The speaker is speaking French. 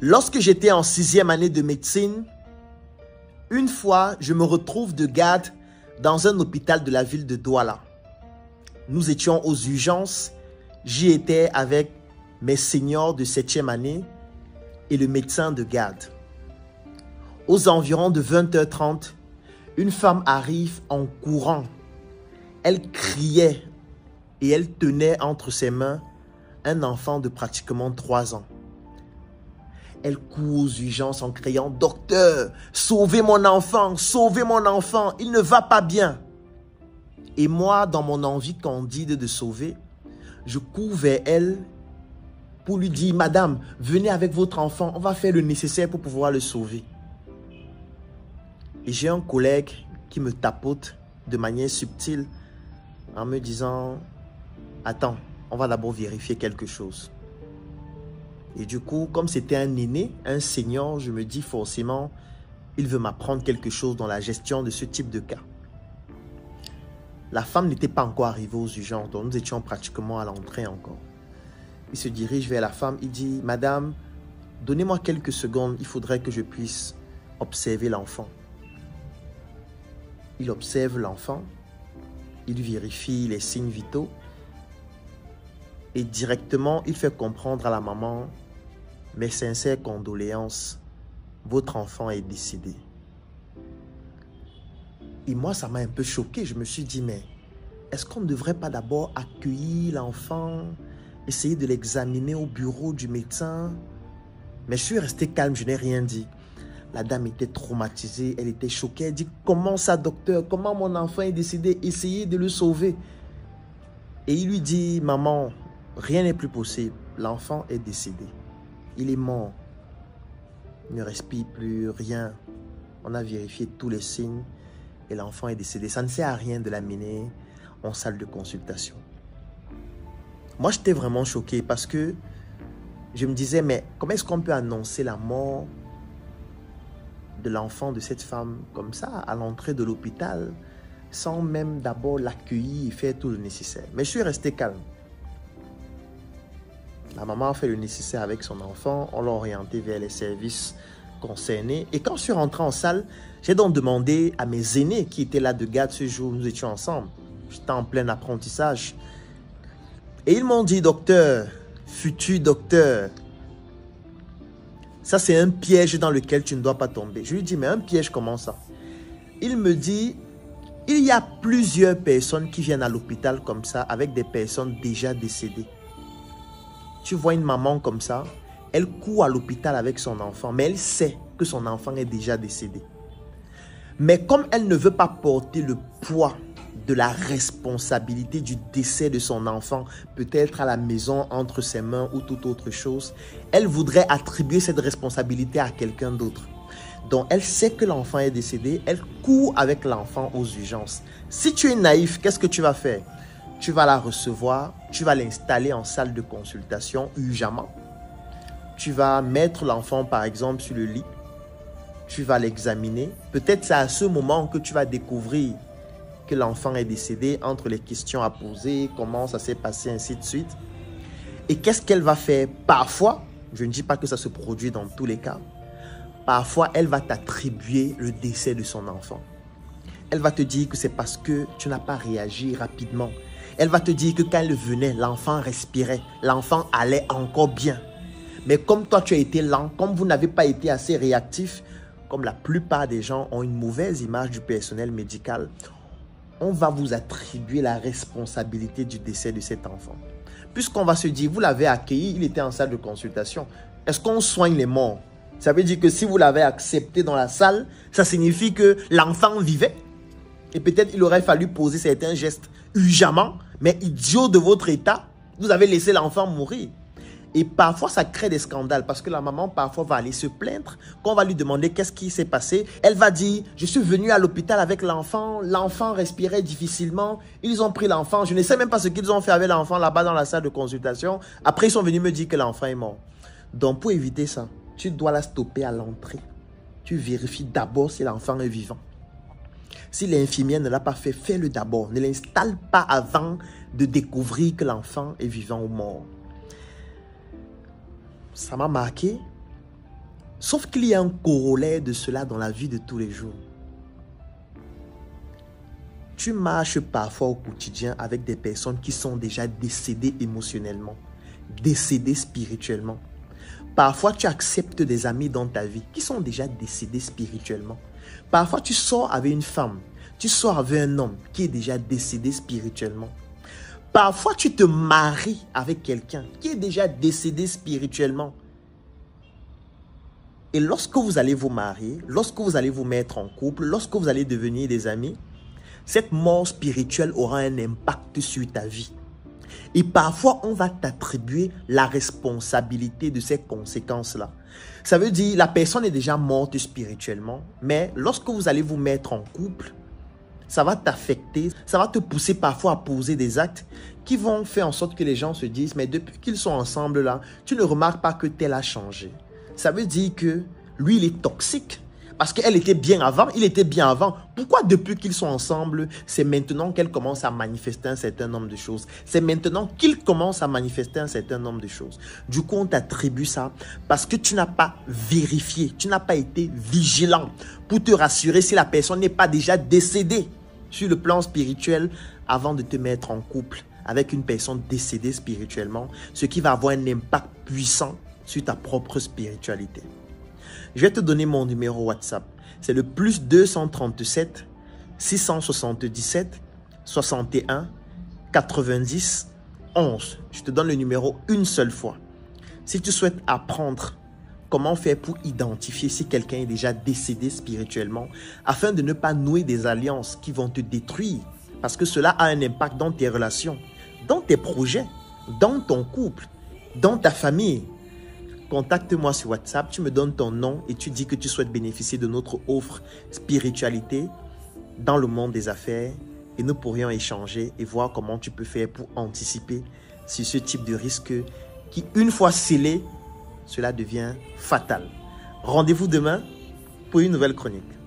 Lorsque j'étais en 6e année de médecine, une fois, je me retrouve de garde dans un hôpital de la ville de Douala. Nous étions aux urgences. J'y étais avec mes seniors de 7e année et le médecin de garde. Aux environs de 20h30, une femme arrive en courant. Elle criait et elle tenait entre ses mains un enfant de pratiquement 3 ans. Elle court aux urgences en criant « Docteur, sauvez mon enfant, il ne va pas bien !» Et moi, dans mon envie candide de sauver, je cours vers elle pour lui dire « Madame, venez avec votre enfant, on va faire le nécessaire pour pouvoir le sauver. » Et j'ai un collègue qui me tapote de manière subtile en me disant « Attends, on va d'abord vérifier quelque chose. » Et du coup, comme c'était un aîné, un senior, je me dis forcément, il veut m'apprendre quelque chose dans la gestion de ce type de cas. La femme n'était pas encore arrivée aux urgences, donc nous étions pratiquement à l'entrée encore. Il se dirige vers la femme, il dit « Madame, donnez-moi quelques secondes, il faudrait que je puisse observer l'enfant. » Il observe l'enfant, il vérifie les signes vitaux et directement, il fait comprendre à la maman « Mes sincères condoléances, votre enfant est décédé. » Et moi, ça m'a un peu choqué. Je me suis dit, mais est-ce qu'on ne devrait pas d'abord accueillir l'enfant, essayer de l'examiner au bureau du médecin? Mais je suis resté calme, je n'ai rien dit. La dame était traumatisée, elle était choquée. Elle dit, comment ça, docteur? Comment mon enfant est décédé? Essayez de le sauver. Et il lui dit, maman, rien n'est plus possible. L'enfant est décédé. Il est mort. Il ne respire plus, rien. On a vérifié tous les signes et l'enfant est décédé. Ça ne sert à rien de l'amener en salle de consultation. Moi, j'étais vraiment choqué parce que je me disais, mais comment est-ce qu'on peut annoncer la mort de l'enfant de cette femme comme ça à l'entrée de l'hôpital sans même d'abord l'accueillir et faire tout le nécessaire? Mais je suis resté calme. La maman a fait le nécessaire avec son enfant. On l'a orienté vers les services concernés. Et quand je suis rentré en salle, j'ai donc demandé à mes aînés qui étaient là de garde ce jour. Nous étions ensemble. J'étais en plein apprentissage. Et ils m'ont dit, docteur, futur docteur, ça c'est un piège dans lequel tu ne dois pas tomber. Je lui dis, mais un piège comment ça? Il me dit, il y a plusieurs personnes qui viennent à l'hôpital comme ça avec des personnes déjà décédées. Tu vois une maman comme ça, elle court à l'hôpital avec son enfant, mais elle sait que son enfant est déjà décédé. Mais comme elle ne veut pas porter le poids de la responsabilité du décès de son enfant, peut-être à la maison, entre ses mains ou toute autre chose, elle voudrait attribuer cette responsabilité à quelqu'un d'autre. Donc, elle sait que l'enfant est décédé, elle court avec l'enfant aux urgences. Si tu es naïf, qu'est-ce que tu vas faire? Tu vas la recevoir, tu vas l'installer en salle de consultation urgemment. Tu vas mettre l'enfant, par exemple, sur le lit. Tu vas l'examiner. Peut-être c'est à ce moment que tu vas découvrir que l'enfant est décédé, entre les questions à poser, comment ça s'est passé, ainsi de suite. Et qu'est-ce qu'elle va faire? Parfois, je ne dis pas que ça se produit dans tous les cas, parfois elle va t'attribuer le décès de son enfant. Elle va te dire que c'est parce que tu n'as pas réagi rapidement. Elle va te dire que quand elle venait, l'enfant respirait, l'enfant allait encore bien. Mais comme toi tu as été lent, comme vous n'avez pas été assez réactif, comme la plupart des gens ont une mauvaise image du personnel médical, on va vous attribuer la responsabilité du décès de cet enfant. Puisqu'on va se dire, vous l'avez accueilli, il était en salle de consultation. Est-ce qu'on soigne les morts? Ça veut dire que si vous l'avez accepté dans la salle, ça signifie que l'enfant vivait. Et peut-être il aurait fallu poser certains gestes urgemment, mais idiot de votre état, vous avez laissé l'enfant mourir. Et parfois, ça crée des scandales parce que la maman, parfois, va aller se plaindre. Quand on va lui demander qu'est-ce qui s'est passé, elle va dire, je suis venue à l'hôpital avec l'enfant respirait difficilement, ils ont pris l'enfant, je ne sais même pas ce qu'ils ont fait avec l'enfant là-bas dans la salle de consultation. Après, ils sont venus me dire que l'enfant est mort. Donc, pour éviter ça, tu dois la stopper à l'entrée. Tu vérifies d'abord si l'enfant est vivant. Si l'infirmière ne l'a pas fait, fais-le d'abord. Ne l'installe pas avant de découvrir que l'enfant est vivant ou mort. Ça m'a marqué Sauf qu'il y a un corollaire de cela dans la vie de tous les jours. Tu marches parfois au quotidien avec des personnes qui sont déjà décédées émotionnellement, décédées spirituellement. Parfois, tu acceptes des amis dans ta vie qui sont déjà décédés spirituellement. Parfois, tu sors avec une femme, tu sors avec un homme qui est déjà décédé spirituellement. Parfois, tu te maries avec quelqu'un qui est déjà décédé spirituellement. Et lorsque vous allez vous marier, lorsque vous allez vous mettre en couple, lorsque vous allez devenir des amis, cette mort spirituelle aura un impact sur ta vie. Et parfois, on va t'attribuer la responsabilité de ces conséquences-là. Ça veut dire, la personne est déjà morte spirituellement, mais lorsque vous allez vous mettre en couple, ça va t'affecter, ça va te pousser parfois à poser des actes qui vont faire en sorte que les gens se disent, mais depuis qu'ils sont ensemble là, tu ne remarques pas que tel a changé. Ça veut dire que lui, il est toxique. Parce qu'elle était bien avant, il était bien avant. Pourquoi depuis qu'ils sont ensemble, c'est maintenant qu'elle commence à manifester un certain nombre de choses? C'est maintenant qu'il commence à manifester un certain nombre de choses. Du coup, on t'attribue ça parce que tu n'as pas vérifié, tu n'as pas été vigilant pour te rassurer si la personne n'est pas déjà décédée sur le plan spirituel avant de te mettre en couple avec une personne décédée spirituellement, ce qui va avoir un impact puissant sur ta propre spiritualité. Je vais te donner mon numéro WhatsApp. C'est le plus 237 677 61 90 11. Je te donne le numéro une seule fois. Si tu souhaites apprendre comment faire pour identifier si quelqu'un est déjà décédé spirituellement, afin de ne pas nouer des alliances qui vont te détruire, parce que cela a un impact dans tes relations, dans tes projets, dans ton couple, dans ta famille. Contacte-moi sur WhatsApp, tu me donnes ton nom et tu dis que tu souhaites bénéficier de notre offre spiritualité dans le monde des affaires et nous pourrions échanger et voir comment tu peux faire pour anticiper sur ce type de risque qui, une fois scellé, cela devient fatal. Rendez-vous demain pour une nouvelle chronique.